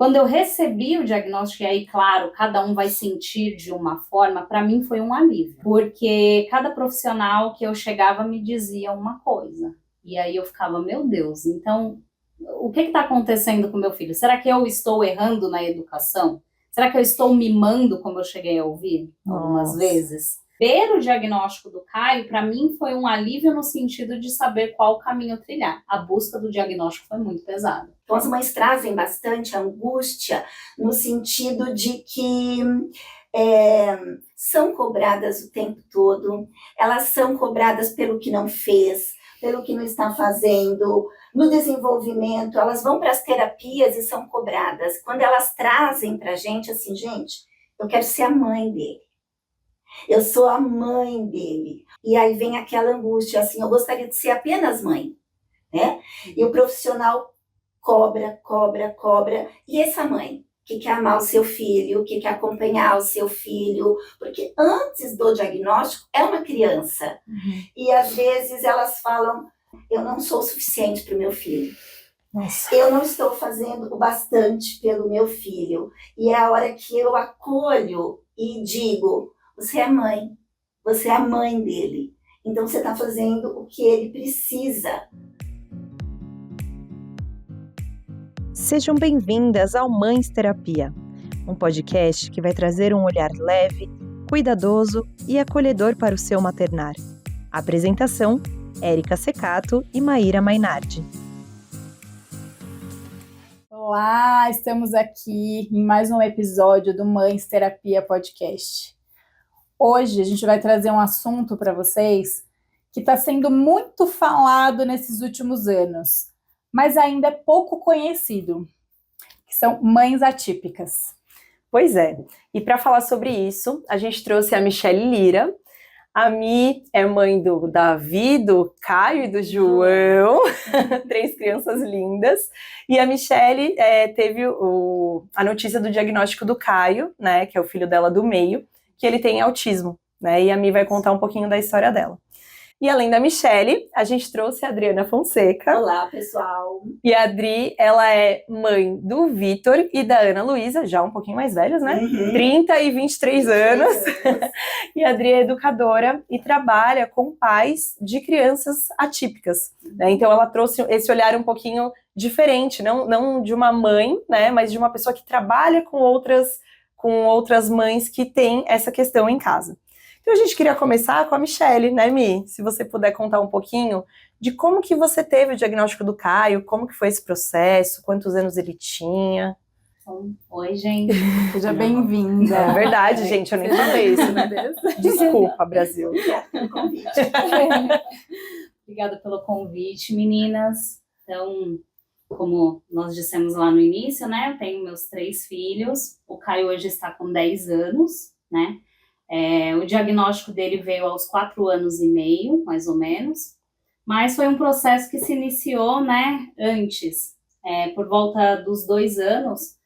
Quando eu recebi o diagnóstico, e aí, claro, cada um vai sentir de uma forma, para mim foi um alívio, porque cada profissional que eu chegava me dizia uma coisa, e aí eu ficava, meu Deus, então, o que está acontecendo com meu filho? Será que eu estou errando na educação? Será que eu estou mimando, como eu cheguei a ouvir algumas vezes? Ver o diagnóstico do Caio, para mim, foi um alívio no sentido de saber qual caminho trilhar. A busca do diagnóstico foi muito pesada. Então, as mães trazem bastante angústia no sentido de que são cobradas o tempo todo, elas são cobradas pelo que não fez, pelo que não está fazendo, no desenvolvimento, elas vão para as terapias e são cobradas. Quando elas trazem para a gente, assim, gente, eu quero ser a mãe dele. Eu sou a mãe dele. E aí vem aquela angústia, assim, eu gostaria de ser apenas mãe, né? E o profissional cobra. E essa mãe, que quer amar o seu filho, que quer acompanhar o seu filho, porque antes do diagnóstico é uma criança. E às vezes elas falam, eu não sou o suficiente para o meu filho. Nossa. Eu não estou fazendo o bastante pelo meu filho. E é a hora que eu acolho e digo, você é a mãe dele. Então você está fazendo o que ele precisa. Sejam bem-vindas ao Mães Terapia, um podcast que vai trazer um olhar leve, cuidadoso e acolhedor para o seu maternar. Apresentação, Érica Secato e Maíra Mainardi. Olá, estamos aqui em mais um episódio do Mães Terapia Podcast. Hoje a gente vai trazer um assunto para vocês que está sendo muito falado nesses últimos anos, mas ainda é pouco conhecido, que são mães atípicas. Pois é, e para falar sobre isso, a gente trouxe a Michele Lira. A Mi é mãe do Davi, do Caio e do João, 3 crianças lindas. E a Michele teve a notícia do diagnóstico do Caio, né, que é o filho dela do meio, que ele tem autismo, né, e a Mi vai contar um pouquinho da história dela. E além da Michele, a gente trouxe a Adriana Fonseca. Olá, pessoal. E a Adri, ela é mãe do Vitor e da Ana Luísa, já um pouquinho mais velhas, né? 30 e 23 anos. E a Adri é educadora e trabalha com pais de crianças atípicas, né? Então ela trouxe esse olhar um pouquinho diferente, não de uma mãe, né? Mas de uma pessoa que trabalha com outras mães que têm essa questão em casa. Então a gente queria começar com a Michele, né, Mi? Se você puder contar um pouquinho de como que você teve o diagnóstico do Caio, como que foi esse processo, quantos anos ele tinha. Oi, gente. Seja bem-vinda. É verdade, gente, eu nem falei isso, né? Desculpa, Brasil. Obrigada pelo convite, meninas. Então, como nós dissemos lá no início, né, eu tenho meus 3 filhos. O Caio hoje está com 10 anos, né? O diagnóstico dele veio aos 4 anos e meio, mais ou menos, mas foi um processo que se iniciou, né, antes. Por volta dos 2 anos,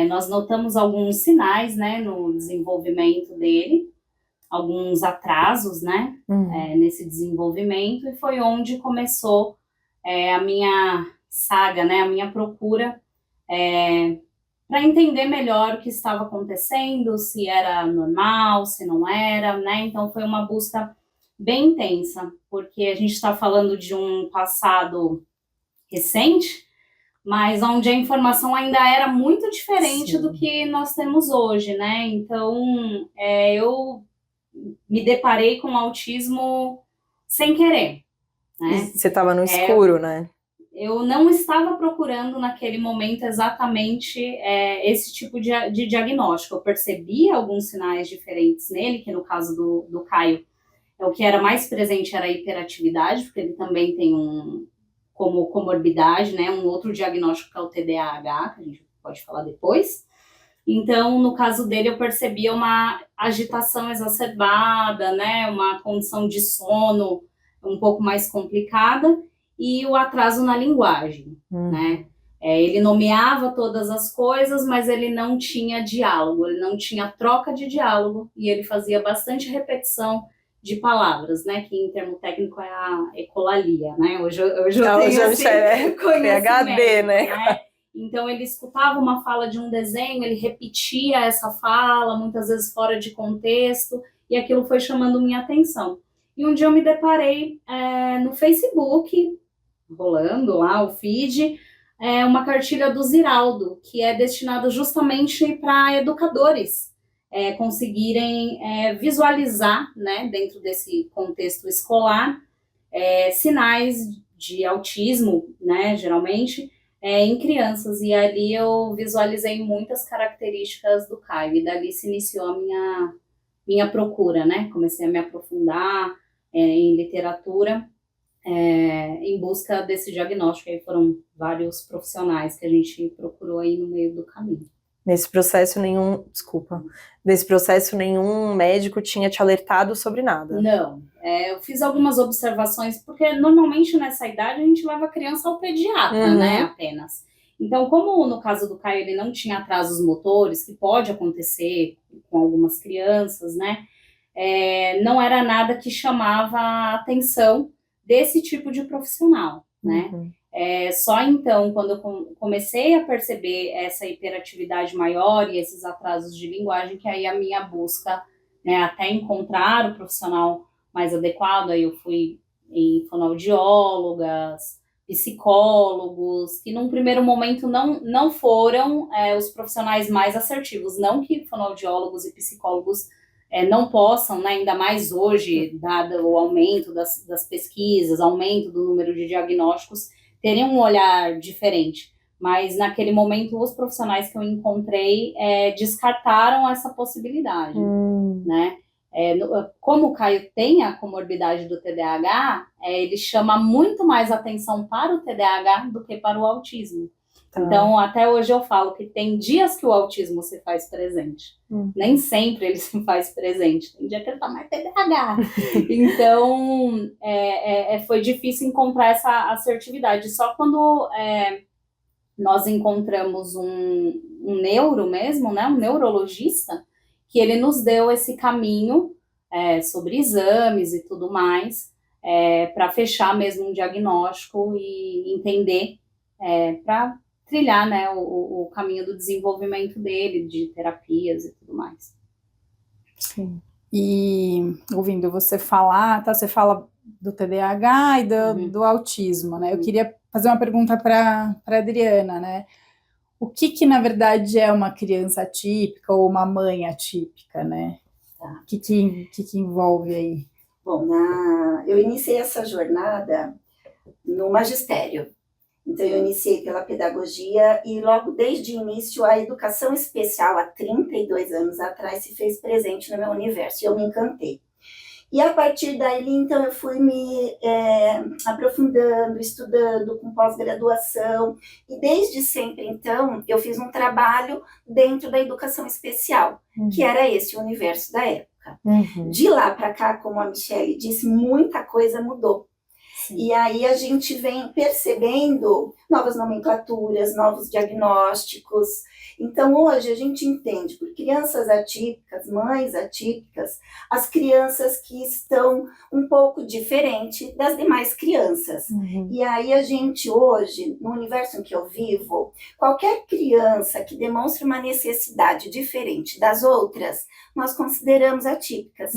nós notamos alguns sinais, né, no desenvolvimento dele, alguns atrasos, né, nesse desenvolvimento, e foi onde começou a minha saga, né, a minha procura para entender melhor o que estava acontecendo, se era normal, se não era, né? Então foi uma busca bem intensa, porque a gente está falando de um passado recente, mas onde a informação ainda era muito diferente do que nós temos hoje, né? Então eu me deparei com autismo sem querer, né? Você estava no escuro, né? Eu não estava procurando naquele momento exatamente esse tipo de diagnóstico. Eu percebi alguns sinais diferentes nele, que no caso do Caio, o que era mais presente era a hiperatividade, porque ele também tem como comorbidade, né, um outro diagnóstico que é o TDAH, que a gente pode falar depois. Então, no caso dele, eu percebia uma agitação exacerbada, né, uma condição de sono um pouco mais complicada, e o atraso na linguagem, né? Ele nomeava todas as coisas, mas ele não tinha diálogo, ele não tinha troca de diálogo, e ele fazia bastante repetição de palavras, né? Que em termo técnico é a ecolalia, né? Hoje eu tenho esse conhecimento, PhD, né? Então, ele escutava uma fala de um desenho, ele repetia essa fala, muitas vezes fora de contexto, e aquilo foi chamando minha atenção. E um dia eu me deparei no Facebook, rolando lá o feed, uma cartilha do Ziraldo, que é destinada justamente para educadores conseguirem visualizar, né, dentro desse contexto escolar, sinais de autismo, né, geralmente, em crianças. E ali eu visualizei muitas características do Caio, e dali se iniciou a minha procura, né? Comecei a me aprofundar em literatura, em busca desse diagnóstico. Aí foram vários profissionais que a gente procurou aí no meio do caminho. Nesse processo nenhum médico tinha te alertado sobre nada? Não, eu fiz algumas observações, porque normalmente nessa idade a gente leva a criança ao pediatra, né, apenas. Então, como no caso do Caio ele não tinha atrasos motores, que pode acontecer com algumas crianças, né, não era nada que chamava a atenção desse tipo de profissional, né. Só então, quando eu comecei a perceber essa hiperatividade maior e esses atrasos de linguagem, que aí a minha busca, né, até encontrar o profissional mais adequado, aí eu fui em fonoaudiólogas, psicólogos, que num primeiro momento não foram os profissionais mais assertivos. Não que fonoaudiólogos e psicólogos não possam, né, ainda mais hoje, dado o aumento das pesquisas, aumento do número de diagnósticos, teriam um olhar diferente, mas naquele momento os profissionais que eu encontrei descartaram essa possibilidade, né? Como o Caio tem a comorbidade do TDAH, ele chama muito mais atenção para o TDAH do que para o autismo. Então, até hoje eu falo que tem dias que o autismo se faz presente. Nem sempre ele se faz presente. Tem dia que ele tá mais TDAH. Então, foi difícil encontrar essa assertividade. Só quando nós encontramos um neuro mesmo, né, um neurologista, que ele nos deu esse caminho sobre exames e tudo mais, para fechar mesmo um diagnóstico e entender, para trilhar, né, o caminho do desenvolvimento dele, de terapias e tudo mais. Sim. E ouvindo você falar, tá? Você fala do TDAH e do autismo, né? Eu queria fazer uma pergunta para Adriana, né? O que na verdade é uma criança atípica ou uma mãe atípica, né? O que envolve aí? Bom, eu iniciei essa jornada no magistério. Então, eu iniciei pela pedagogia e logo desde o início a educação especial, há 32 anos atrás, se fez presente no meu universo e eu me encantei. E a partir daí, então, eu fui me aprofundando, estudando com pós-graduação e desde sempre, então, eu fiz um trabalho dentro da educação especial, que era esse o universo da época. De lá para cá, como a Michele disse, muita coisa mudou. E aí a gente vem percebendo novas nomenclaturas, novos diagnósticos. Então hoje a gente entende por crianças atípicas, mães atípicas, as crianças que estão um pouco diferente das demais crianças. E aí a gente hoje, no universo em que eu vivo, qualquer criança que demonstre uma necessidade diferente das outras, nós consideramos atípicas,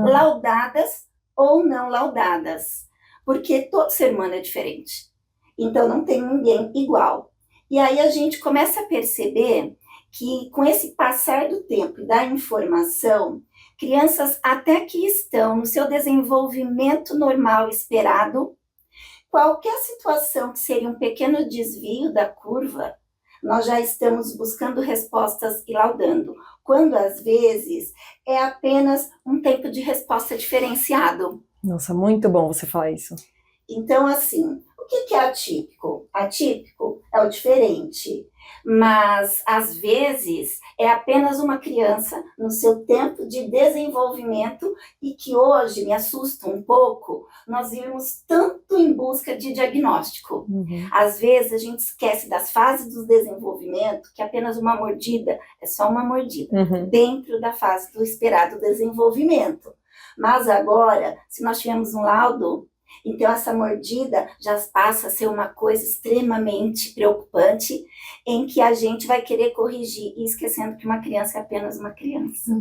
laudadas ou não laudadas. Porque todo ser humano é diferente. Então, não tem ninguém igual. E aí a gente começa a perceber que, com esse passar do tempo e da informação, crianças até que estão no seu desenvolvimento normal esperado, qualquer situação que seria um pequeno desvio da curva, nós já estamos buscando respostas e laudando, quando às vezes é apenas um tempo de resposta diferenciado. Nossa, muito bom você falar isso. Então, assim, o que é atípico? Atípico é o diferente, mas às vezes é apenas uma criança no seu tempo de desenvolvimento e que hoje me assusta um pouco nós irmos tanto em busca de diagnóstico. Às vezes a gente esquece das fases do desenvolvimento, que apenas uma mordida é só uma mordida, dentro da fase do esperado desenvolvimento. Mas agora, se nós tivermos um laudo Então, essa mordida já passa a ser uma coisa extremamente preocupante, em que a gente vai querer corrigir, e esquecendo que uma criança é apenas uma criança.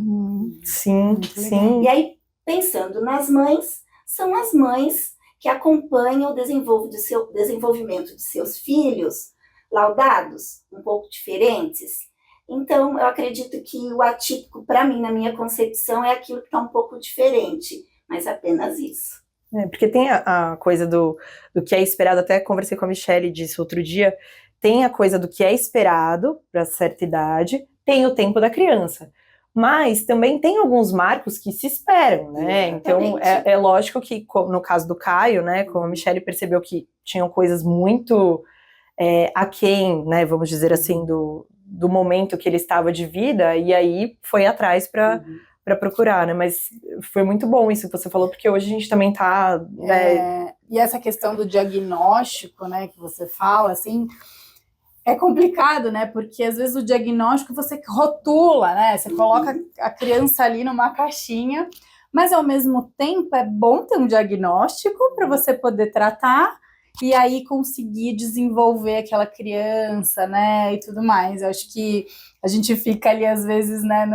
Sim, sim. E aí, pensando nas mães, são as mães que acompanham o desenvolvimento de seus filhos, laudados, um pouco diferentes. Então, eu acredito que o atípico, para mim, na minha concepção, é aquilo que está um pouco diferente, mas apenas isso. Porque tem a coisa do que é esperado, até conversei com a Michelle disso outro dia, tem a coisa do que é esperado para certa idade, tem o tempo da criança. Mas também tem alguns marcos que se esperam, né? Exatamente. Então, é lógico que, no caso do Caio, né, como a Michelle percebeu que tinham coisas muito aquém, né, vamos dizer assim, do momento que ele estava de vida, e aí foi atrás para procurar, né? Mas foi muito bom isso que você falou, porque hoje a gente também tá... E essa questão do diagnóstico, né, que você fala, assim... É complicado, né? Porque às vezes o diagnóstico você rotula, né? Você coloca a criança ali numa caixinha, mas ao mesmo tempo é bom ter um diagnóstico para você poder tratar e aí conseguir desenvolver aquela criança, né? E tudo mais. Eu acho que a gente fica ali às vezes, né?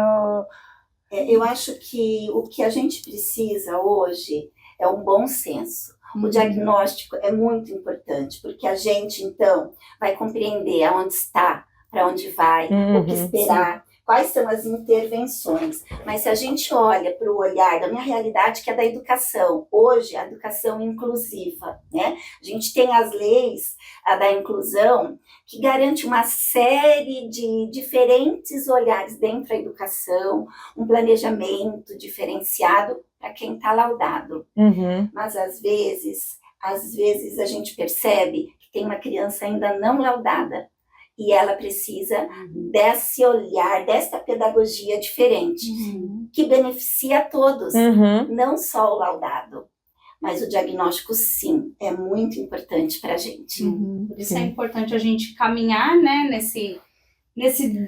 Eu acho que o que a gente precisa hoje é um bom senso. O diagnóstico é muito importante, porque a gente, então, vai compreender aonde está, para onde vai, o que esperar, quais são as intervenções. Mas se a gente olha para o olhar da minha realidade, que é da educação, hoje, a educação inclusiva, né? A gente tem as leis da inclusão, que garante uma série de diferentes olhares dentro da educação, um planejamento diferenciado para quem está laudado. Mas às vezes a gente percebe que tem uma criança ainda não laudada e ela precisa desse olhar, dessa pedagogia diferente, que beneficia a todos, não só o laudado. Mas o diagnóstico, sim, é muito importante para a gente. Por isso é importante a gente caminhar, né, nesse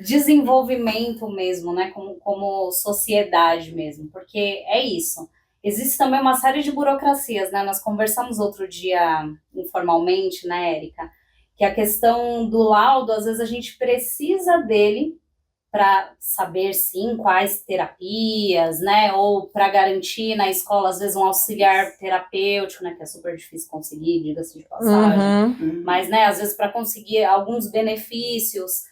desenvolvimento mesmo, né, como sociedade mesmo, porque é isso. Existe também uma série de burocracias, né, nós conversamos outro dia informalmente, né, Érica, que a questão do laudo, às vezes a gente precisa dele para saber, sim, quais terapias, né, ou para garantir na escola, às vezes, um auxiliar terapêutico, né, que é super difícil conseguir, diga-se de passagem, mas, né, às vezes para conseguir alguns benefícios,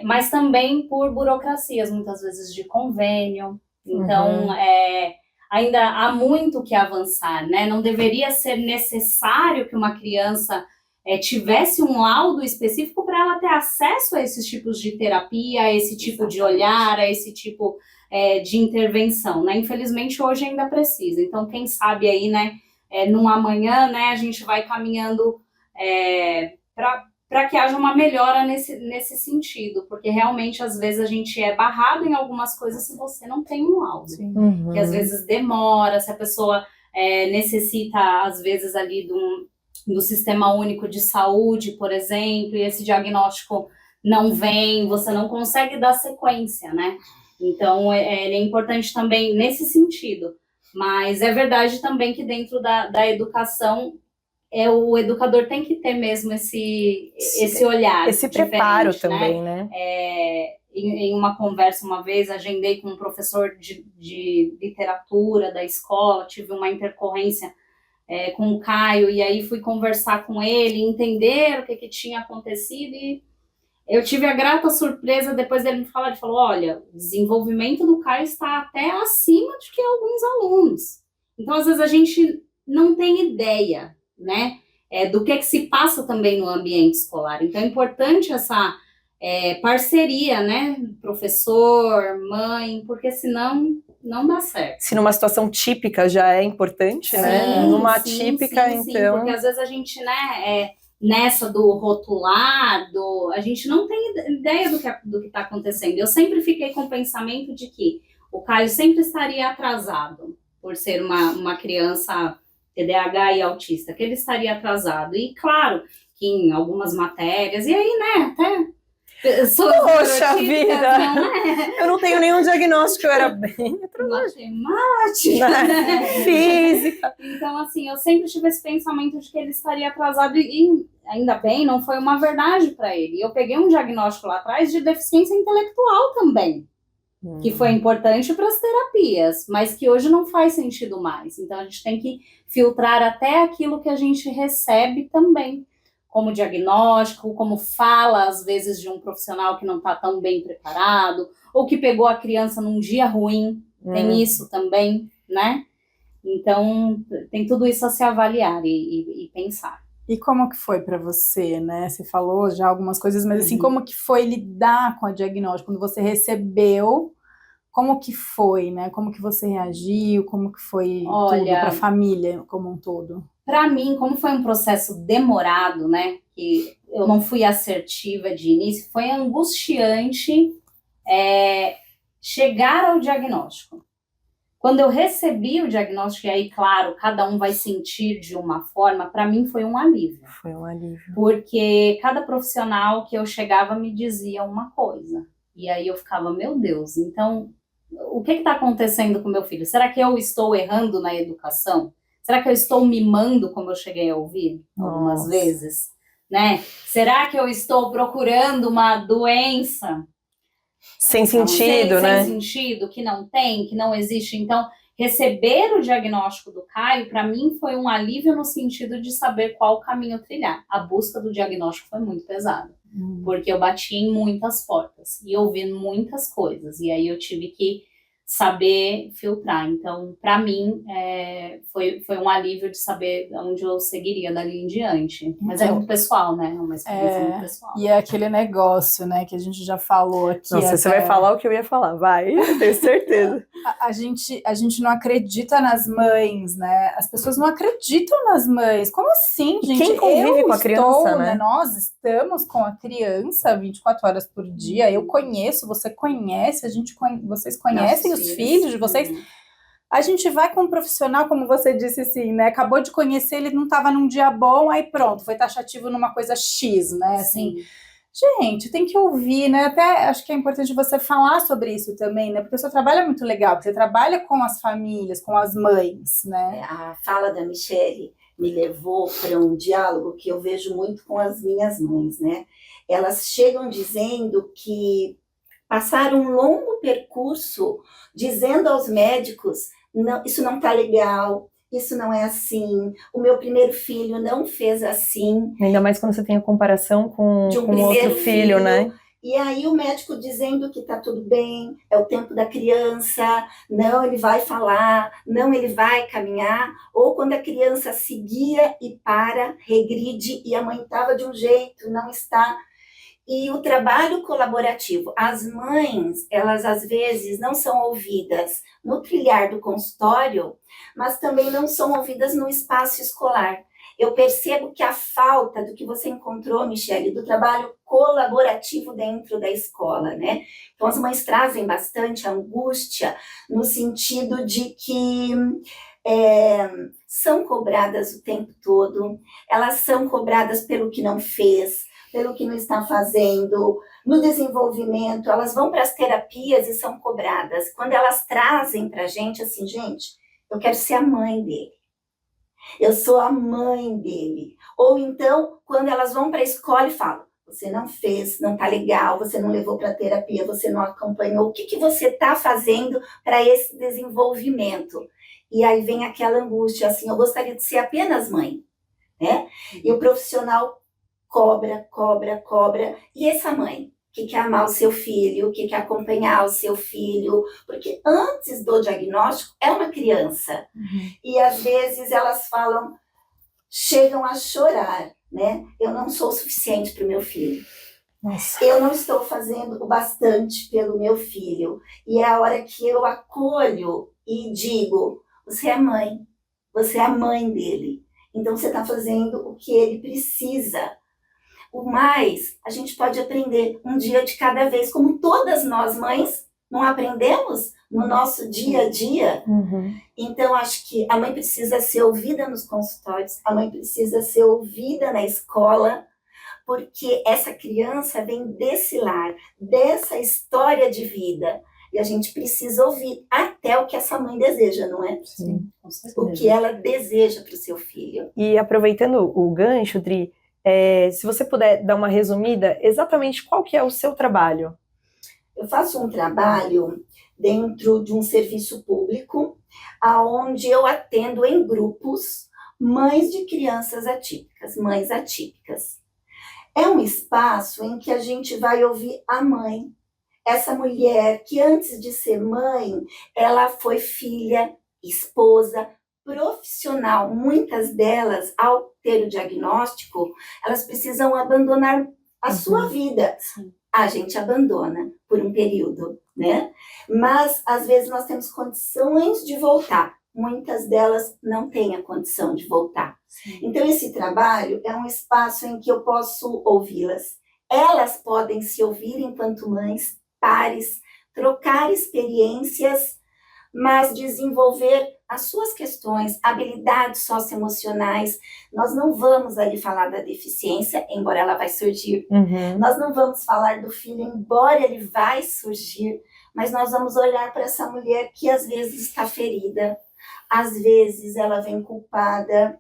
mas também por burocracias, muitas vezes de convênio, então, ainda há muito que avançar, né, não deveria ser necessário que uma criança tivesse um laudo específico para ela ter acesso a esses tipos de terapia, a esse tipo de olhar, a esse tipo de intervenção, né? Infelizmente, hoje ainda precisa. Então, quem sabe aí, né, num amanhã, né, a gente vai caminhando para que haja uma melhora nesse sentido, porque realmente, às vezes, a gente é barrado em algumas coisas se você não tem um laudo. Que às vezes demora, se a pessoa necessita, às vezes, ali do Sistema Único de Saúde, por exemplo, e esse diagnóstico não vem, você não consegue dar sequência, né? Então, ele é importante também nesse sentido. Mas é verdade também que dentro da educação, o educador tem que ter mesmo esse olhar. Esse preparo também, né? Em uma conversa uma vez, agendei com um professor de literatura da escola, tive uma intercorrência com o Caio, e aí fui conversar com ele, entender o que tinha acontecido, e eu tive a grata surpresa, depois dele me falar, ele falou, olha, o desenvolvimento do Caio está até acima de que alguns alunos. Então, às vezes, a gente não tem ideia, né, do que se passa também no ambiente escolar. Então, é importante essa parceria, né, professor, mãe, porque senão não dá certo. Se numa situação típica já é importante, né? Numa atípica, então... Sim, porque às vezes a gente, né, nessa do rotular, a gente não tem ideia do que está acontecendo. Eu sempre fiquei com o pensamento de que o Caio sempre estaria atrasado, por ser uma criança TDAH e autista, que ele estaria atrasado. E claro, que em algumas matérias, e aí, né, até... pessoas Poxa neurotípicas, vida! não é? Eu não tenho nenhum diagnóstico, eu era bem Matemática, física. Então, assim, eu sempre tive esse pensamento de que ele estaria atrasado e ainda bem, não foi uma verdade para ele. Eu peguei um diagnóstico lá atrás de deficiência intelectual também, que foi importante para as terapias, mas que hoje não faz sentido mais. Então, a gente tem que filtrar até aquilo que a gente recebe também, como diagnóstico, como fala, às vezes, de um profissional que não está tão bem preparado, ou que pegou a criança num dia ruim, tem isso também, né? Então, tem tudo isso a se avaliar e pensar. E como que foi para você, né? Você falou já algumas coisas, mas assim, como que foi lidar com a diagnóstico? Quando você recebeu, como que foi, né? Como que você reagiu? Como que foi tudo para a família como um todo? Para mim, como foi um processo demorado, né? Que eu não fui assertiva de início, foi angustiante chegar ao diagnóstico. Quando eu recebi o diagnóstico, e aí, claro, cada um vai sentir de uma forma, para mim foi um alívio. Foi um alívio. Porque cada profissional que eu chegava me dizia uma coisa. E aí eu ficava, meu Deus, então, o que está acontecendo com meu filho? Será que eu estou errando na educação? Será que eu estou mimando, como eu cheguei a ouvir algumas vezes? Né? Será que eu estou procurando uma doença? Sem sentido, né? Sem sentido, que não tem, que não existe. Então, receber o diagnóstico do Caio, para mim, foi um alívio no sentido de saber qual caminho trilhar. A busca do diagnóstico foi muito pesada, porque eu bati em muitas portas e ouvi muitas coisas. E aí eu tive que saber filtrar. Então, para mim, foi um alívio de saber onde eu seguiria dali em diante. Mas é muito pessoal, né? É uma experiência muito pessoal. E é aquele negócio, né, que a gente já falou aqui. Não sei se você vai falar o que eu ia falar. Vai, tenho certeza. A gente não acredita nas mães, né? As pessoas não acreditam nas mães. Como assim, gente? Quem convive com a criança, né? Nós estamos com a criança 24 horas por dia. Eu conheço, você conhece, vocês conhecem os filhos de vocês. A gente vai com um profissional, como você disse assim, né? Acabou de conhecer, ele não estava num dia bom, aí pronto, foi taxativo numa coisa X, né? Assim, gente, tem que ouvir, né? Até acho que é importante você falar sobre isso também, né? Porque o seu trabalho é muito legal, porque você trabalha com as famílias, com as mães, né? A fala da Michele me levou para um diálogo que eu vejo muito com as minhas mães, né? Elas chegam dizendo que passaram um longo percurso dizendo aos médicos, não, isso não está legal, isso não é assim, o meu primeiro filho não fez assim. Ainda mais quando você tem a comparação com outro filho, né? E aí o médico dizendo que está tudo bem, é o tempo da criança, não, ele vai falar, não, ele vai caminhar, ou quando a criança seguia e regride, e a mãe estava de um jeito, não está. E o trabalho colaborativo, as mães, elas às vezes não são ouvidas no trilhar do consultório, mas também não são ouvidas no espaço escolar. Eu percebo que a falta do que você encontrou, Michele, do trabalho colaborativo dentro da escola, né? Então as mães trazem bastante angústia no sentido de que são cobradas o tempo todo, elas são cobradas pelo que não fez, pelo que não está fazendo, no desenvolvimento, elas vão para as terapias e são cobradas. Quando elas trazem para a gente, assim, gente, eu quero ser a mãe dele, eu sou a mãe dele. Ou então, quando elas vão para a escola e falam, você não fez, não está legal, você não levou para a terapia, você não acompanhou, o que você está fazendo para esse desenvolvimento? E aí vem aquela angústia, assim, eu gostaria de ser apenas mãe, né? E o profissional cobra. E essa mãe, que quer amar o seu filho, que quer acompanhar o seu filho, porque antes do diagnóstico é uma criança. E às vezes elas chegam a chorar, né? Eu não sou o suficiente para o meu filho. Nossa. Eu não estou fazendo o bastante pelo meu filho. E é a hora que eu acolho e digo, você é a mãe dele. Então você está fazendo o que ele precisa. O mais, a gente pode aprender um dia de cada vez, como todas nós mães não aprendemos no nosso dia a dia. Então, acho que a mãe precisa ser ouvida nos consultórios, a mãe precisa ser ouvida na escola, porque essa criança vem desse lar, dessa história de vida. E a gente precisa ouvir até o que essa mãe deseja, não é? Sim. Com certeza. O que ela deseja para o seu filho. E aproveitando o gancho, Dri, se você puder dar uma resumida, exatamente qual que é o seu trabalho? Eu faço um trabalho dentro de um serviço público, onde eu atendo em grupos mães de crianças atípicas, mães atípicas. É um espaço em que a gente vai ouvir a mãe, essa mulher que antes de ser mãe, ela foi filha, esposa, profissional. Muitas delas, ao ter o diagnóstico, elas precisam abandonar a sua vida. Sim. A gente abandona por um período, né? Mas, às vezes, nós temos condições de voltar. Muitas delas não têm a condição de voltar. Sim. Então, esse trabalho é um espaço em que eu posso ouvi-las. Elas podem se ouvir enquanto mães, pares, trocar experiências, mas desenvolver as suas questões, habilidades socioemocionais. Nós não vamos ali falar da deficiência, embora ela vai surgir. Nós não vamos falar do filho, embora ele vai surgir. Mas nós vamos olhar para essa mulher que às vezes está ferida, às vezes ela vem culpada.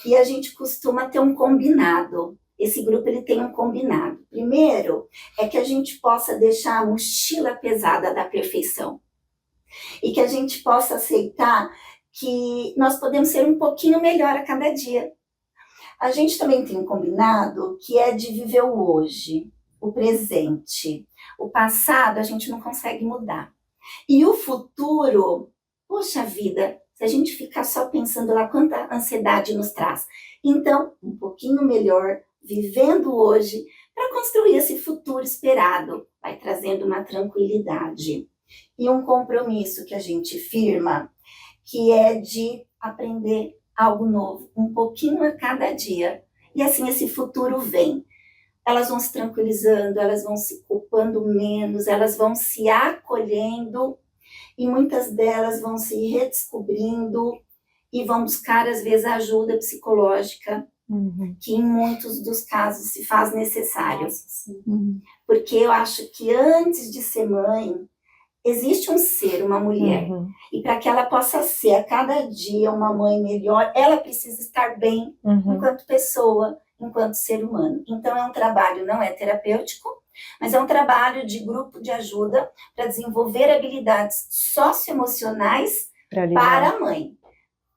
E a gente costuma ter um combinado. Esse grupo ele tem um combinado. Primeiro, é que a gente possa deixar a mochila pesada da perfeição. E que a gente possa aceitar que nós podemos ser um pouquinho melhor a cada dia. A gente também tem um combinado que é de viver o hoje, o presente. O passado a gente não consegue mudar. E o futuro, poxa vida, se a gente ficar só pensando lá quanta ansiedade nos traz. Então, um pouquinho melhor, vivendo hoje, para construir esse futuro esperado, vai trazendo uma tranquilidade. E um compromisso que a gente firma, que é de aprender algo novo, um pouquinho a cada dia. E assim esse futuro vem. Elas vão se tranquilizando, elas vão se culpando menos, elas vão se acolhendo e muitas delas vão se redescobrindo e vão buscar, às vezes, ajuda psicológica, que em muitos dos casos se faz necessário. Nossa, sim. Porque eu acho que antes de ser mãe, existe um ser, uma mulher, e para que ela possa ser a cada dia uma mãe melhor, ela precisa estar bem enquanto pessoa, enquanto ser humano. Então é um trabalho, não é terapêutico, mas é um trabalho de grupo de ajuda para desenvolver habilidades socioemocionais para a mãe,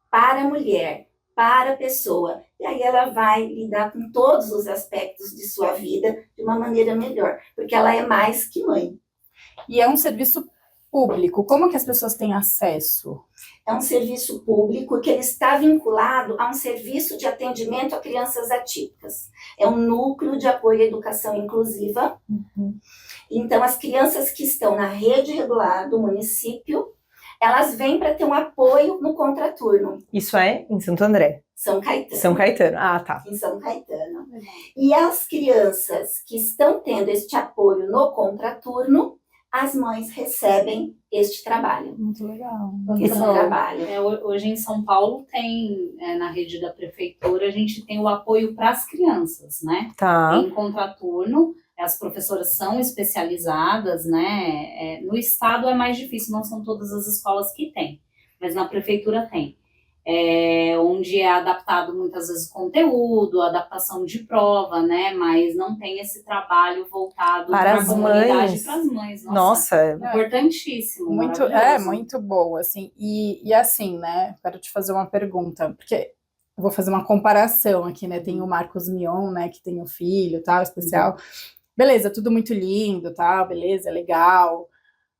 para a mulher, para a pessoa. E aí ela vai lidar com todos os aspectos de sua vida de uma maneira melhor, porque ela é mais que mãe. E é um serviço público. Como que as pessoas têm acesso? É um serviço público que ele está vinculado a um serviço de atendimento a crianças atípicas. É um núcleo de apoio à educação inclusiva. Então, as crianças que estão na rede regular do município, elas vêm para ter um apoio no contraturno. Isso é em Santo André. São Caetano. São Caetano. Ah, tá. Em São Caetano. E as crianças que estão tendo este apoio no contraturno, as mães recebem este trabalho. Muito legal. Esse trabalho. Hoje em São Paulo tem, na rede da prefeitura, a gente tem o apoio para as crianças, né? Tá. Em contraturno, as professoras são especializadas, né? No estado é mais difícil, não são todas as escolas que tem, mas na prefeitura tem. Onde é adaptado muitas vezes o conteúdo, adaptação de prova, né? Mas não tem esse trabalho voltado para a as comunidade, mães. para as mães. Nossa, Importantíssimo. Muito boa, assim. E assim, né? Quero te fazer uma pergunta, porque eu vou fazer uma comparação aqui, né? Tem o Marcos Mion, né? Que tem o filho, tal, especial. Beleza, tudo muito lindo, tal, beleza, legal.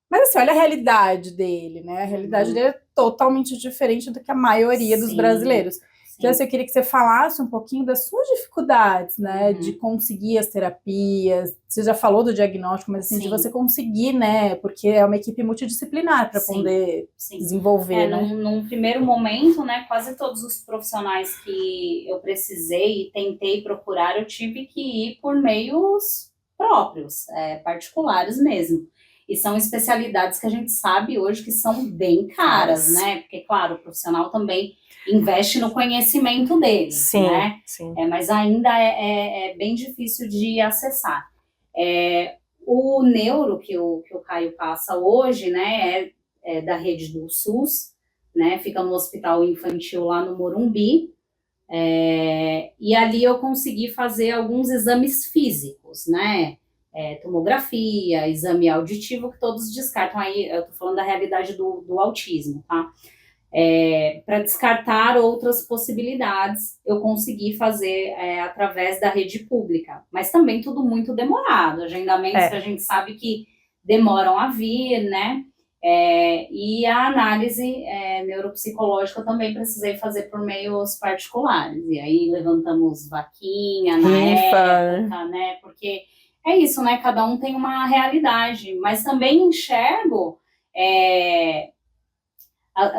Mas assim, olha a realidade dele, né? A realidade dele é totalmente diferente do que a maioria dos brasileiros. Então, assim, eu queria que você falasse um pouquinho das suas dificuldades, né? De conseguir as terapias. Você já falou do diagnóstico, mas assim, de você conseguir, né? Porque é uma equipe multidisciplinar para poder desenvolver, né? Num primeiro momento, né? Quase todos os profissionais que eu precisei e tentei procurar, eu tive que ir por meios próprios, particulares mesmo. E são especialidades que a gente sabe hoje que são bem caras, né? Porque, claro, o profissional também investe no conhecimento dele, Sim, né? sim. Mas ainda é bem difícil de acessar. O neuro que o Caio passa hoje, né, é da rede do SUS, né? Fica no hospital infantil lá no Morumbi. E ali eu consegui fazer alguns exames físicos, né? Tomografia, exame auditivo, que todos descartam. Aí eu tô falando da realidade do autismo, tá? Para descartar outras possibilidades, eu consegui fazer através da rede pública, mas também tudo muito demorado, agendamentos que a gente sabe que demoram a vir, né? E a análise neuropsicológica eu também precisei fazer por meios particulares, e aí levantamos vaquinha na época, né? Porque é isso, né? Cada um tem uma realidade, mas também enxergo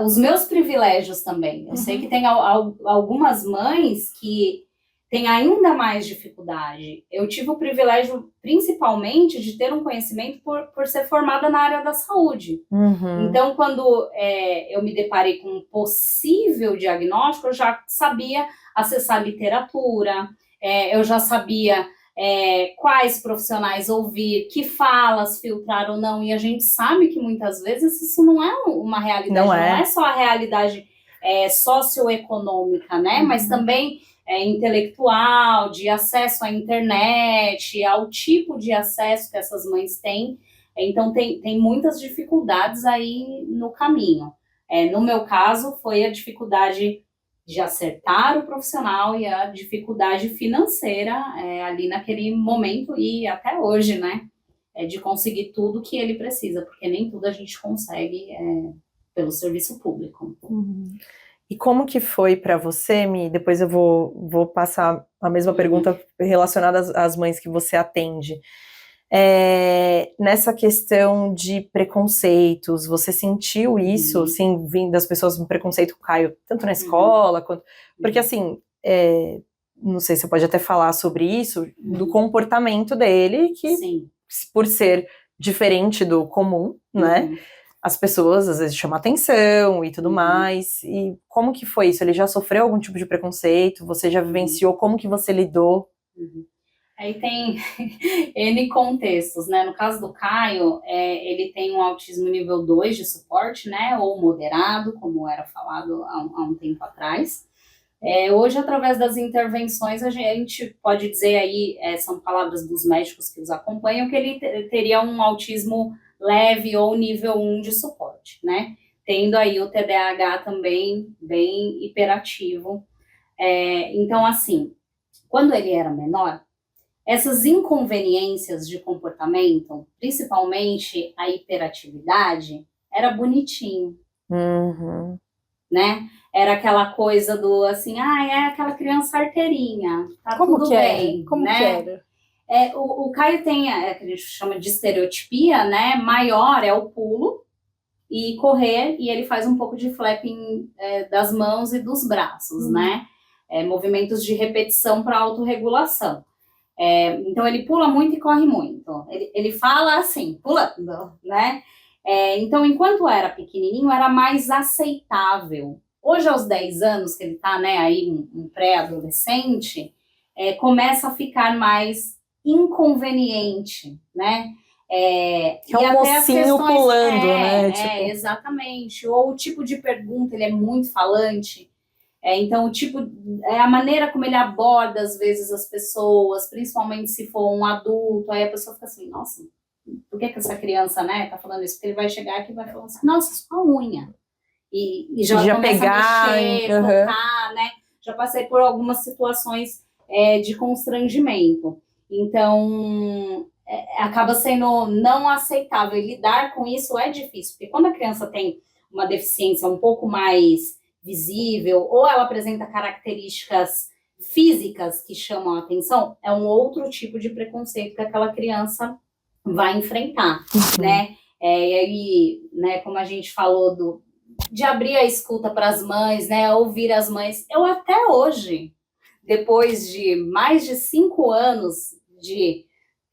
os meus privilégios também. Eu sei que tem algumas mães que têm ainda mais dificuldade. Eu tive o privilégio, principalmente, de ter um conhecimento por ser formada na área da saúde. Então, quando eu me deparei com um possível diagnóstico, eu já sabia acessar literatura, eu já sabia quais profissionais ouvir, que falas filtrar ou não, e a gente sabe que muitas vezes isso não é uma realidade, não é só a realidade socioeconômica, né, mas também intelectual, de acesso à internet, ao tipo de acesso que essas mães têm. Então tem muitas dificuldades aí no caminho. No meu caso, foi a dificuldade de acertar o profissional e a dificuldade financeira ali naquele momento e até hoje, né? De conseguir tudo que ele precisa, porque nem tudo a gente consegue pelo serviço público. E como que foi para você, Mi? Depois eu vou passar a mesma pergunta relacionada às mães que você atende. Nessa questão de preconceitos, você sentiu isso, assim, vindo das pessoas com preconceito com o Caio, tanto na escola quanto... Porque, assim, não sei se você pode até falar sobre isso, do comportamento dele, que por ser diferente do comum, né, as pessoas às vezes chamam atenção e tudo mais. E como que foi isso? Ele já sofreu algum tipo de preconceito? Você já vivenciou? Como que você lidou? Aí tem N contextos, né? No caso do Caio, ele tem um autismo nível 2 de suporte, né? Ou moderado, como era falado há um tempo atrás. Hoje, através das intervenções, a gente pode dizer aí, são palavras dos médicos que os acompanham, que ele teria um autismo leve ou nível 1 de suporte, né? Tendo aí o TDAH também bem hiperativo. Então, assim, quando ele era menor, essas inconveniências de comportamento, principalmente a hiperatividade, era bonitinho, né? Era aquela coisa do, assim, é aquela criança arteirinha, tá tudo bem, Como né? que era? O Caio tem, que a gente chama de estereotipia, né? Maior é o pulo e correr, e ele faz um pouco de flapping das mãos e dos braços, né? Movimentos de repetição para autorregulação. Então, ele pula muito e corre muito. Ele fala assim, pulando, né? Então, enquanto era pequenininho, era mais aceitável. Hoje, aos 10 anos, que ele tá, né, aí um pré-adolescente, começa a ficar mais inconveniente, né? Que é um mocinho pulando, né? Tipo... exatamente. Ou o tipo de pergunta, ele é muito falante. Então, a maneira como ele aborda, às vezes, as pessoas, principalmente se for um adulto, aí a pessoa fica assim, nossa, por que essa criança, né, tá falando isso? Porque ele vai chegar aqui e vai falar assim, nossa, sua unha. E já começa pegar, a mexer, tocar, né? Já passei por algumas situações de constrangimento. Então, acaba sendo não aceitável. E lidar com isso é difícil, porque quando a criança tem uma deficiência um pouco mais visível, ou ela apresenta características físicas que chamam a atenção, é um outro tipo de preconceito que aquela criança vai enfrentar, né? E aí, né, como a gente falou de abrir a escuta para as mães, né, ouvir as mães, eu até hoje, depois de mais de 5 anos de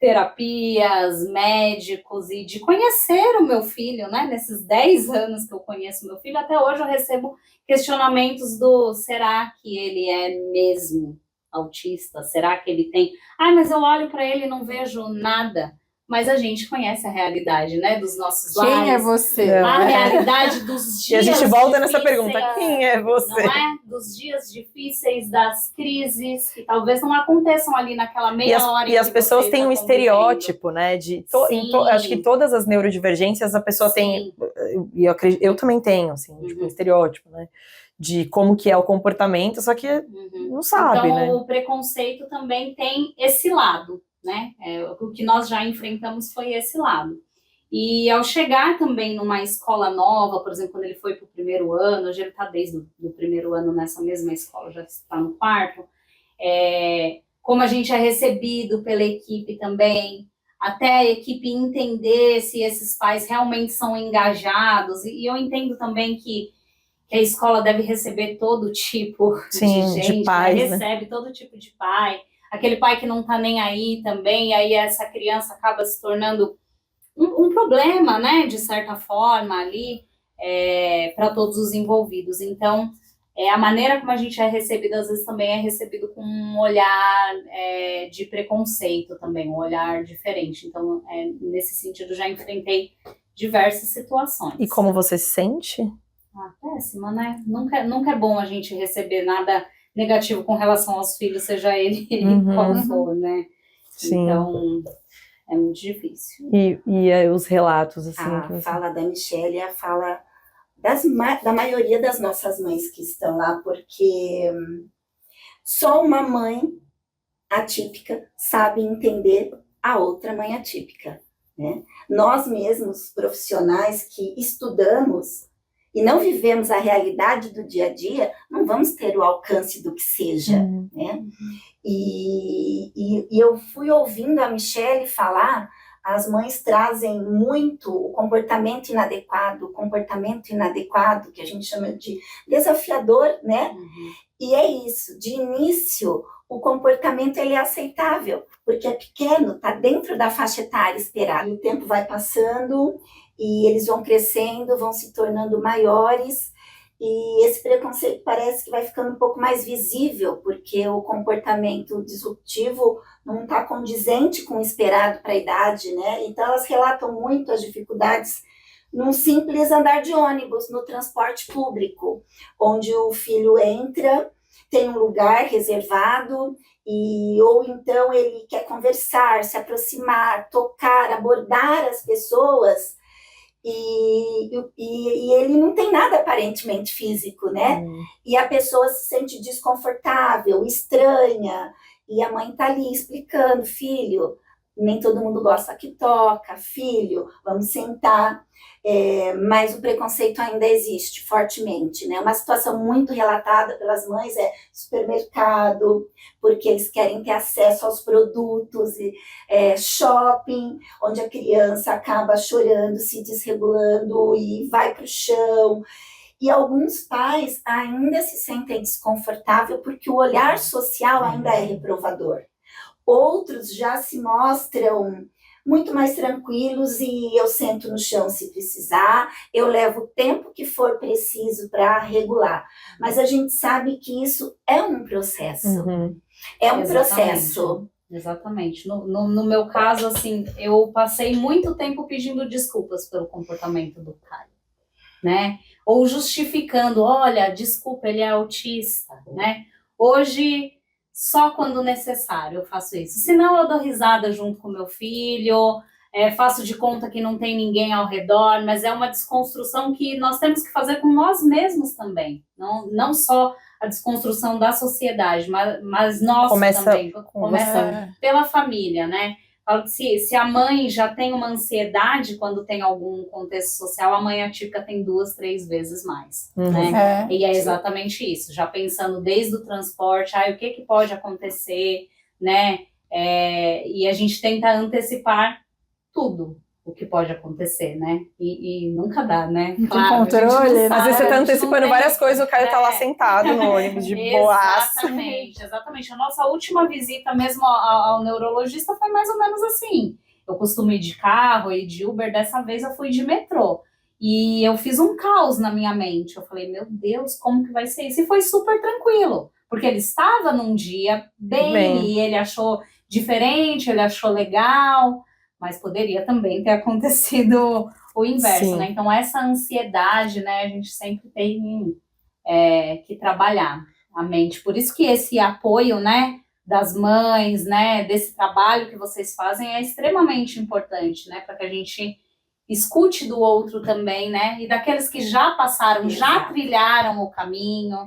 terapias, médicos e de conhecer o meu filho, né? Nesses 10 anos que eu conheço meu filho, até hoje eu recebo questionamentos será que ele é mesmo autista? Será que ele tem? Mas eu olho para ele e não vejo nada. Mas a gente conhece a realidade, né, dos nossos lares. Quem é você? A realidade dos dias E a gente volta nessa difíceis, pergunta, quem é você? Não é? Dos dias difíceis, das crises, que talvez não aconteçam ali naquela meia hora. E as pessoas têm um estereótipo, né? Acho que todas as neurodivergências a pessoa tem, e eu também tenho, assim, tipo, um estereótipo, né? De como que é o comportamento, só que não sabe, então, né? O preconceito também tem esse lado, né? O que nós já enfrentamos foi esse lado. E ao chegar também numa escola nova, por exemplo, quando ele foi para o primeiro ano, hoje ele está desde o primeiro ano nessa mesma escola, já está no quarto, como a gente é recebido pela equipe também, até a equipe entender se esses pais realmente são engajados, e eu entendo também que a escola deve receber todo tipo de gente, de pais, né? Recebe todo tipo de pai, aquele pai que não está nem aí também, e aí essa criança acaba se tornando um problema, né, de certa forma ali, para todos os envolvidos. Então, a maneira como a gente é recebido, às vezes também é recebido com um olhar de preconceito também, um olhar diferente. Então, nesse sentido, já enfrentei diversas situações. E como você se sente? Péssima, né? Nunca é bom a gente receber nada negativo com relação aos filhos, seja ele qual for, né? Sim. Então, é muito difícil. E os relatos, assim? A fala da Michelle é a fala da maioria das nossas mães que estão lá, porque só uma mãe atípica sabe entender a outra mãe atípica, né? Nós mesmos, profissionais que estudamos e não vivemos a realidade do dia a dia, não vamos ter o alcance do que seja, né? E eu fui ouvindo a Michelle falar, as mães trazem muito o comportamento inadequado, que a gente chama de desafiador, né? E é isso, de início, o comportamento ele é aceitável, porque é pequeno, está dentro da faixa etária esperada. E o tempo vai passando e eles vão crescendo, vão se tornando maiores, e esse preconceito parece que vai ficando um pouco mais visível, porque o comportamento disruptivo não está condizente com o esperado para a idade, né? Então elas relatam muito as dificuldades num simples andar de ônibus, no transporte público, onde o filho entra, tem um lugar reservado, ou então ele quer conversar, se aproximar, tocar, abordar as pessoas, e ele não tem nada aparentemente físico, né? E a pessoa se sente desconfortável, estranha, e a mãe tá ali explicando, filho, nem todo mundo gosta que toca, filho, vamos sentar. Mas o preconceito ainda existe fortemente, né? Uma situação muito relatada pelas mães é supermercado, porque eles querem ter acesso aos produtos, shopping, onde a criança acaba chorando, se desregulando e vai para o chão. E alguns pais ainda se sentem desconfortáveis porque o olhar social ainda é reprovador. Outros já se mostram muito mais tranquilos e eu sento no chão se precisar, eu levo o tempo que for preciso para regular. Mas a gente sabe que isso é um processo. É um processo. Exatamente. No meu caso, assim, eu passei muito tempo pedindo desculpas pelo comportamento do Caio, né? Ou justificando, olha, desculpa, ele é autista, né? Hoje, só quando necessário eu faço isso. Senão eu dou risada junto com meu filho, faço de conta que não tem ninguém ao redor, mas é uma desconstrução que nós temos que fazer com nós mesmos também. Não só a desconstrução da sociedade, mas nós também. Começa pela família, né? Falo que se a mãe já tem uma ansiedade quando tem algum contexto social, a mãe atípica tem 2, 3 vezes mais, né? E é exatamente isso, já pensando desde o transporte, o que pode acontecer, né? E a gente tenta antecipar tudo, o que pode acontecer, né? E nunca dá, né? Não tem Claro, a gente não controle, né? sabe, Às vezes você tá a gente não antecipando tem- várias coisas, o Caio tá lá É. sentado no ônibus de boaça. Exatamente. A nossa última visita mesmo ao neurologista foi mais ou menos assim. Eu costumo ir de carro e de Uber, dessa vez eu fui de metrô. E eu fiz um caos na minha mente. Eu falei, meu Deus, como que vai ser isso? E foi super tranquilo, porque ele estava num dia bem. E ele achou diferente, ele achou legal, mas poderia também ter acontecido o inverso, Sim. né? Então, essa ansiedade, né, a gente sempre tem que trabalhar a mente. Por isso que esse apoio, né, das mães, né, desse trabalho que vocês fazem é extremamente importante, né, para que a gente escute do outro também, né, e daqueles que já passaram, já Exato. trilharam o caminho,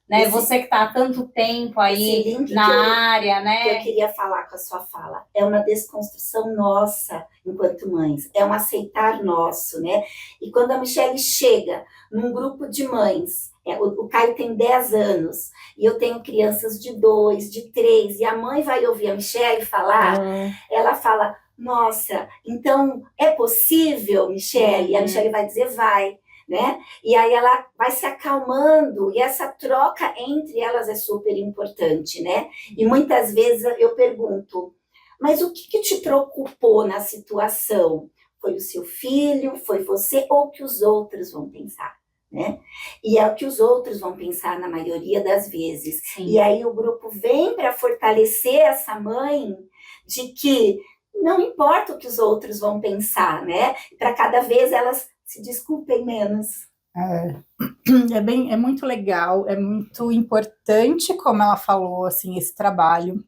né, Esse- você que está há tanto tempo esse aí link na área, que eu né, queria falar com a sua fala. É uma desconstrução nossa enquanto mães, é um aceitar nosso, né? E quando a Michelle chega num grupo de mães, o Caio tem 10 anos, e eu tenho crianças de 2, de 3, e a mãe vai ouvir a Michelle falar, ela fala, nossa, então é possível, Michelle? E a Michelle vai dizer, vai. Né? E aí ela vai se acalmando, e essa troca entre elas é super importante, né? E muitas vezes eu pergunto, mas o que te preocupou na situação? Foi o seu filho, foi você, ou o que os outros vão pensar, né? E é o que os outros vão pensar na maioria das vezes. Sim. E aí o grupo vem para fortalecer essa mãe de que não importa o que os outros vão pensar, né? Para cada vez elas se desculpem menos. É muito legal, é muito importante, como ela falou, assim, esse trabalho.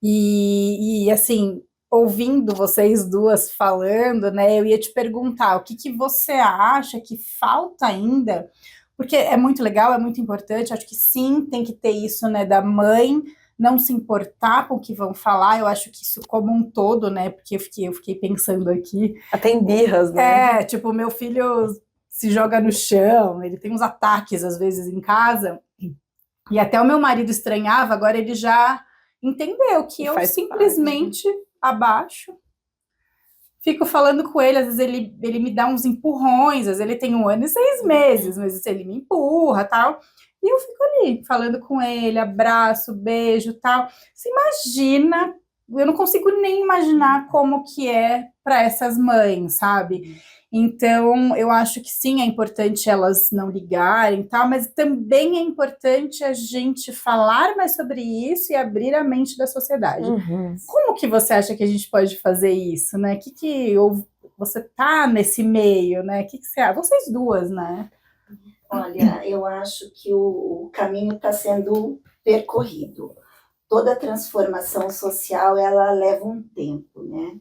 E assim, ouvindo vocês duas falando, né, eu ia te perguntar, o que você acha que falta ainda? Porque é muito legal, é muito importante, acho que sim, tem que ter isso, né, da mãe não se importar com o que vão falar, eu acho que isso como um todo, né, porque eu fiquei pensando aqui. Até em birras, né? Tipo, meu filho se joga no chão, ele tem uns ataques às vezes em casa, e até o meu marido estranhava, agora ele já entendeu que eu Faz simplesmente abaixo, fico falando com ele, às vezes ele me dá uns empurrões, às vezes ele tem 1 ano e 6 meses, mas ele me empurra, tal, e eu fico ali, falando com ele, abraço, beijo, tal. Você imagina, eu não consigo nem imaginar como que é para essas mães, sabe? Então, eu acho que sim, é importante elas não ligarem, tal, mas também é importante a gente falar mais sobre isso e abrir a mente da sociedade. Como que você acha que a gente pode fazer isso, né? Você tá nesse meio, né? Que você acha? Vocês duas, né? Olha, eu acho que o caminho está sendo percorrido. Toda transformação social, ela leva um tempo, né?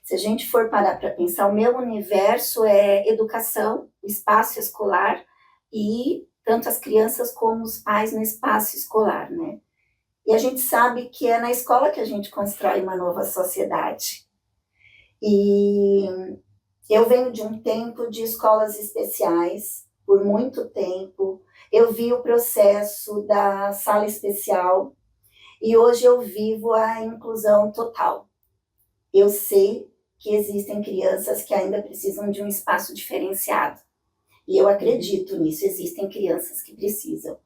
Se a gente for parar para pensar, o meu universo é educação, espaço escolar, e tanto as crianças como os pais no espaço escolar, né? E a gente sabe que é na escola que a gente constrói uma nova sociedade. E eu venho de um tempo de escolas especiais, por muito tempo. Eu vi o processo da sala especial, e hoje eu vivo a inclusão total. Eu sei que existem crianças que ainda precisam de um espaço diferenciado. E eu acredito nisso, existem crianças que precisam.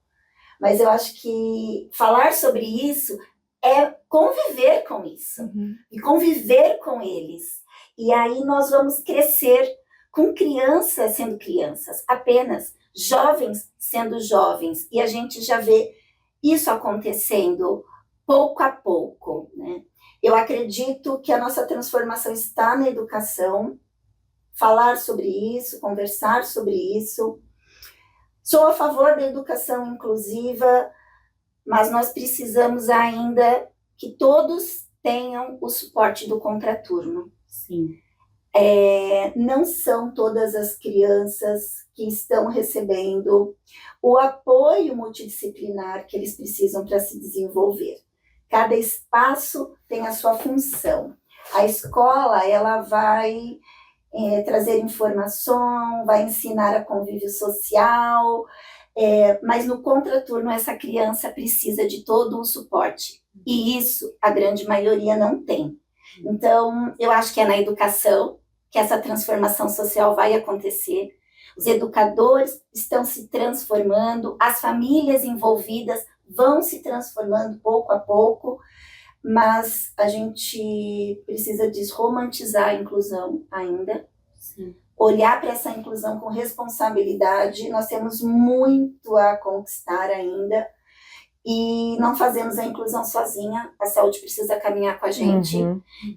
Mas eu acho que falar sobre isso é conviver com isso. E conviver com eles. E aí nós vamos crescer com crianças sendo crianças, apenas jovens sendo jovens. E a gente já vê isso acontecendo pouco a pouco, né? Eu acredito que a nossa transformação está na educação, falar sobre isso, conversar sobre isso. Sou a favor da educação inclusiva, mas nós precisamos ainda que todos tenham o suporte do contraturno. Sim. Não são todas as crianças que estão recebendo o apoio multidisciplinar que eles precisam para se desenvolver. Cada espaço tem a sua função. A escola, ela vai trazer informação, vai ensinar a convívio social, mas no contraturno essa criança precisa de todo o suporte. E isso a grande maioria não tem. Então, eu acho que é na educação, que essa transformação social vai acontecer. Os educadores estão se transformando, as famílias envolvidas vão se transformando pouco a pouco, mas a gente precisa desromantizar a inclusão ainda. Sim. Olhar para essa inclusão com responsabilidade. Nós temos muito a conquistar ainda e não fazemos a inclusão sozinha, a saúde precisa caminhar com a gente,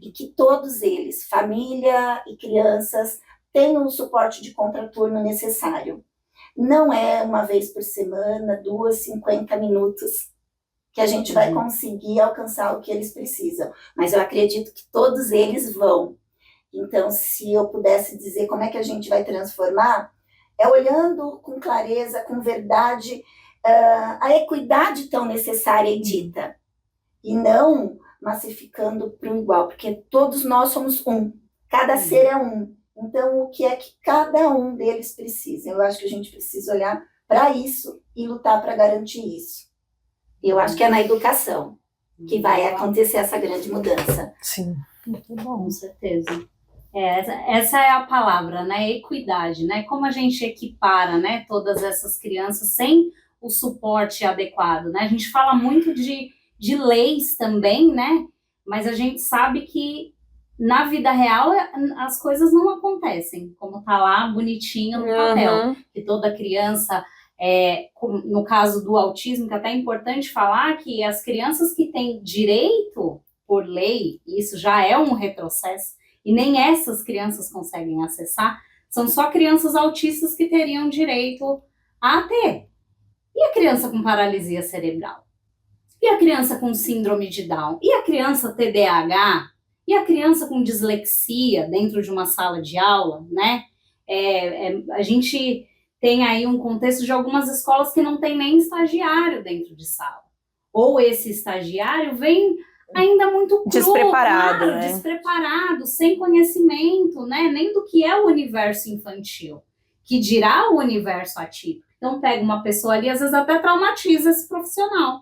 e que todos eles, família e crianças, tenham o suporte de contraturno necessário. Não é uma vez por semana, 2, 50 minutos, que a gente vai conseguir alcançar o que eles precisam, mas eu acredito que todos eles vão. Então, se eu pudesse dizer como é que a gente vai transformar, é olhando com clareza, com verdade, a equidade tão necessária e dita, e não massificando para o igual, porque todos nós somos um, cada ser é um. Então, o que é que cada um deles precisa? Eu acho que a gente precisa olhar para isso e lutar para garantir isso. Eu acho que é na educação que vai acontecer essa grande mudança. Sim. Muito bom, com certeza. Essa é a palavra, né? Equidade, né? Como a gente equipara, né, todas essas crianças sem o suporte adequado, né? A gente fala muito de leis também, né? Mas a gente sabe que na vida real as coisas não acontecem, como tá lá bonitinho no papel, que toda criança, no caso do autismo, que até é importante falar que as crianças que têm direito por lei, isso já é um retrocesso, e nem essas crianças conseguem acessar, são só crianças autistas que teriam direito a ter. E a criança com paralisia cerebral? E a criança com síndrome de Down? E a criança TDAH? E a criança com dislexia dentro de uma sala de aula, né? A gente tem aí um contexto de algumas escolas que não tem nem estagiário dentro de sala. Ou esse estagiário vem ainda muito cru, despreparado, claro, né? Despreparado, sem conhecimento, né? Nem do que é o universo infantil, que dirá o universo atípico. Então pega uma pessoa ali, às vezes até traumatiza esse profissional.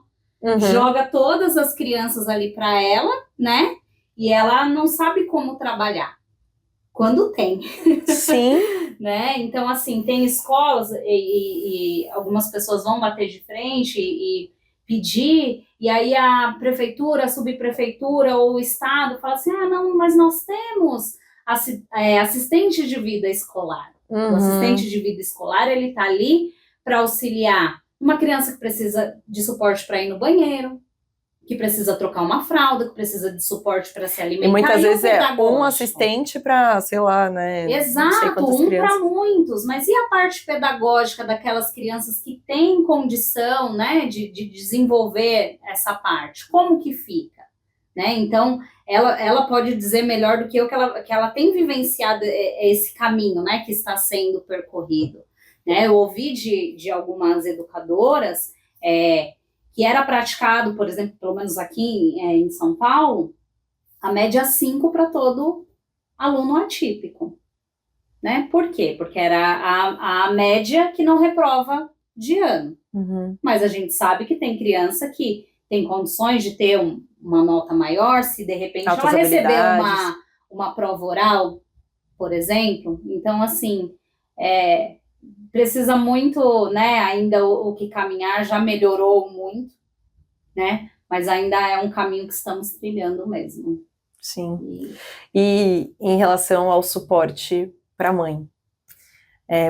Joga todas as crianças ali para ela, né? E ela não sabe como trabalhar. Quando tem. Sim. Né? Então, assim, tem escolas e algumas pessoas vão bater de frente e pedir, e aí a prefeitura, a subprefeitura ou o estado fala assim, não, mas nós temos assistente de vida escolar. O assistente de vida escolar, ele tá ali para auxiliar uma criança que precisa de suporte para ir no banheiro, que precisa trocar uma fralda, que precisa de suporte para se alimentar. E muitas vezes um assistente para, sei lá, né? Exato, para muitos. Mas e a parte pedagógica daquelas crianças que têm condição, né, de desenvolver essa parte? Como que fica? Né? Então, ela pode dizer melhor do que eu que ela tem vivenciado esse caminho, né, que está sendo percorrido. Né? Eu ouvi de algumas educadoras que era praticado, por exemplo, pelo menos aqui em São Paulo, a média 5 para todo aluno atípico. Né? Por quê? Porque era a média que não reprova de ano. Mas a gente sabe que tem criança que tem condições de ter uma nota maior, se de repente ela receber uma prova oral, por exemplo. Então, assim, precisa muito, né, ainda o que caminhar, já melhorou muito, né, mas ainda é um caminho que estamos trilhando mesmo. Sim. E em relação ao suporte para a mãe,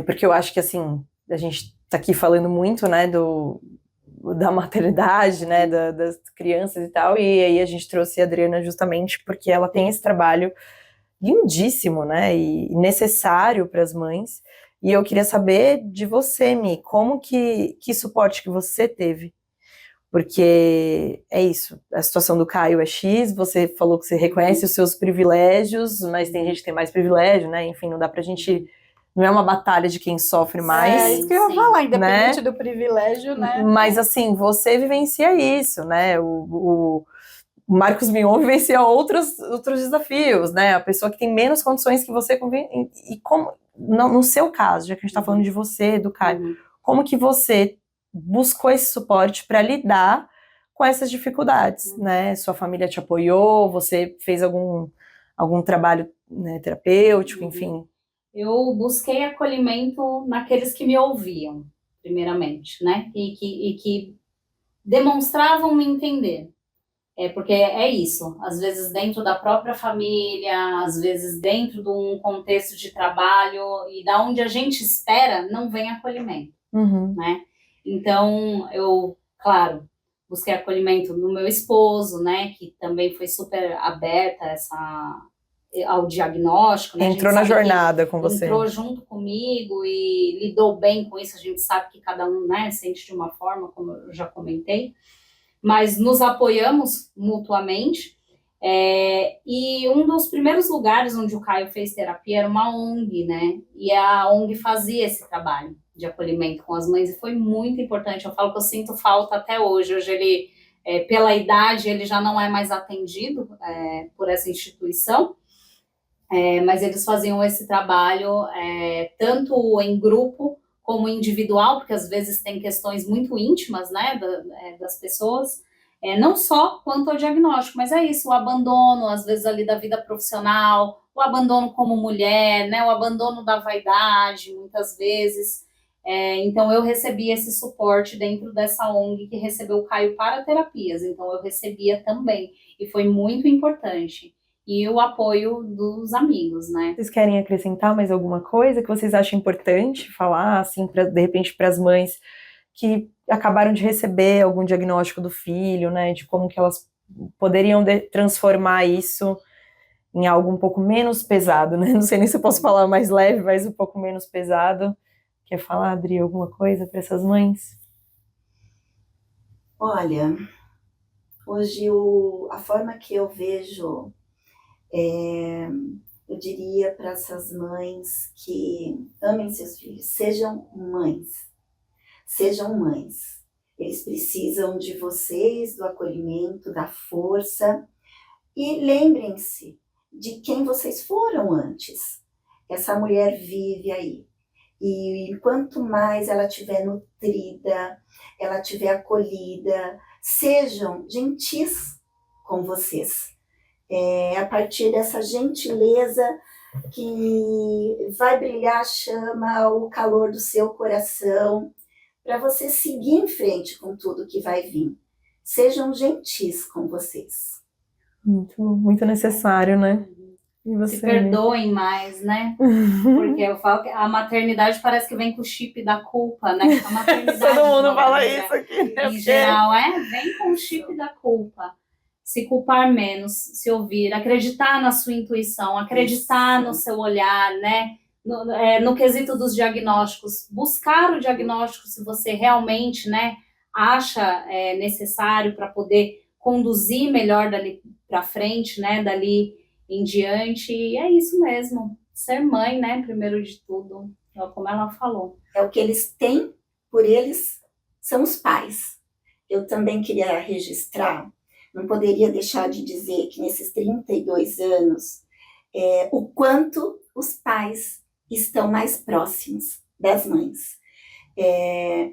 porque eu acho que, assim, a gente está aqui falando muito, né, da maternidade, né, das crianças e tal, e aí a gente trouxe a Adriana justamente porque ela tem esse trabalho lindíssimo, né, e necessário para as mães. E eu queria saber de você, Mi, como que suporte que você teve? Porque é isso, a situação do Caio é X, você falou que você reconhece os seus privilégios, mas tem gente que tem mais privilégio, né? Enfim, não dá pra gente... Não é uma batalha de quem sofre mais. É isso que eu ia falar, independente do privilégio, né? Mas assim, você vivencia isso, né? O Marcos Mion vivencia outros desafios, né? A pessoa que tem menos condições que você convive. E como... No seu caso, já que a gente está falando de você, do Caio, como que você buscou esse suporte para lidar com essas dificuldades, né? Sua família te apoiou, você fez algum trabalho, né, terapêutico, enfim? Eu busquei acolhimento naqueles que me ouviam, primeiramente, né? E que demonstravam me entender. Porque é isso, às vezes dentro da própria família, às vezes dentro de um contexto de trabalho, e da onde a gente espera, não vem acolhimento, né? Então, eu, claro, busquei acolhimento no meu esposo, né? Que também foi super aberta ao diagnóstico, né? Entrou na jornada com você. Entrou junto comigo e lidou bem com isso. A gente sabe que cada um, né, sente de uma forma, como eu já comentei, mas nos apoiamos mutuamente. E um dos primeiros lugares onde o Caio fez terapia era uma ONG, né? E a ONG fazia esse trabalho de acolhimento com as mães e foi muito importante. Eu falo que eu sinto falta até hoje. Hoje ele, pela idade, ele já não é mais atendido por essa instituição. Mas eles faziam esse trabalho tanto em grupo como individual, porque às vezes tem questões muito íntimas, né, das pessoas, não só quanto ao diagnóstico, mas é isso, o abandono, às vezes, ali da vida profissional, o abandono como mulher, né, o abandono da vaidade, muitas vezes. Então, eu recebi esse suporte dentro dessa ONG que recebeu o Caio para terapias, então eu recebia também, e foi muito importante. E o apoio dos amigos, né? Vocês querem acrescentar mais alguma coisa que vocês acham importante falar, assim, de repente, para as mães que acabaram de receber algum diagnóstico do filho, né? De como que elas poderiam transformar isso em algo um pouco menos pesado, né? Não sei nem se eu posso falar mais leve, mas um pouco menos pesado. Quer falar, Adri, alguma coisa para essas mães? Olha, hoje a forma que eu vejo, eu diria para essas mães que amem seus filhos, sejam mães. Eles precisam de vocês, do acolhimento, da força. E lembrem-se de quem vocês foram antes. Essa mulher vive aí. E quanto mais ela estiver nutrida, ela estiver acolhida, sejam gentis com vocês. A partir dessa gentileza que vai brilhar a chama, o calor do seu coração, para você seguir em frente com tudo que vai vir. Sejam gentis com vocês. Muito, muito necessário, né? E você, se perdoem mais, né? Porque eu falo que a maternidade parece que vem com o chip da culpa, né? A maternidade todo mundo fala isso aqui, né? Em geral, vem com o chip da culpa. Se culpar menos, se ouvir, acreditar na sua intuição, acreditar no seu olhar, né? No quesito dos diagnósticos, buscar o diagnóstico se você realmente, né, acha necessário para poder conduzir melhor dali para frente, né, dali em diante, e é isso mesmo, ser mãe, né, primeiro de tudo, como ela falou. É o que eles têm, por eles são os pais. Eu também queria registrar, não poderia deixar de dizer que nesses 32 anos, o quanto os pais estão mais próximos das mães.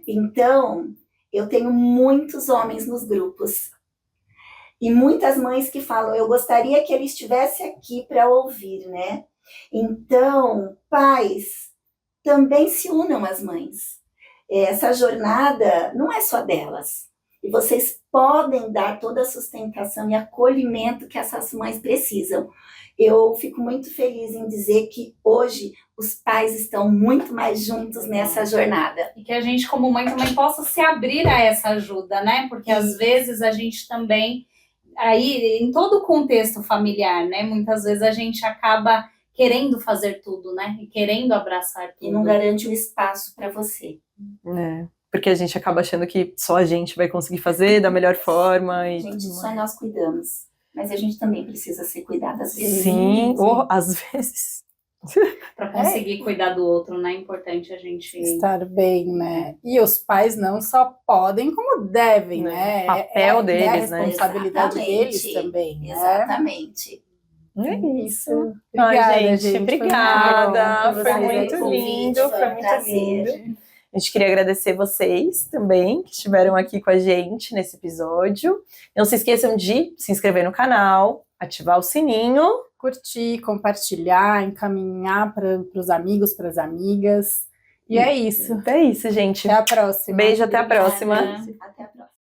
Então, eu tenho muitos homens nos grupos e muitas mães que falam, eu gostaria que ele estivesse aqui para ouvir, né? Então, pais, também se unam às mães. Essa jornada não é só delas. E vocês podem dar toda a sustentação e acolhimento que essas mães precisam. Eu fico muito feliz em dizer que hoje os pais estão muito mais juntos nessa jornada. E que a gente, como mãe, também possa se abrir a essa ajuda, né? Porque às vezes a gente também, aí em todo o contexto familiar, né? Muitas vezes a gente acaba querendo fazer tudo, né? E querendo abraçar tudo. E não garante um espaço para você. Porque a gente acaba achando que só a gente vai conseguir fazer da melhor forma. E gente, só nós cuidamos. Mas a gente também precisa ser cuidado às vezes. Sim, ou às vezes. Para conseguir cuidar do outro, né? É importante a gente estar bem, né? E os pais não só podem, como devem, né? O papel deles, né? A responsabilidade deles também, né? Exatamente. É isso. Obrigada, gente. Obrigada. Foi muito lindo. Foi muito prazer. lindo. A gente queria agradecer vocês também, que estiveram aqui com a gente nesse episódio. Não se esqueçam de se inscrever no canal, ativar o sininho. curtir, compartilhar, encaminhar para os amigos, para as amigas. E é isso. É isso, gente. Até a próxima. Beijo, até a próxima. Obrigada. Até a próxima.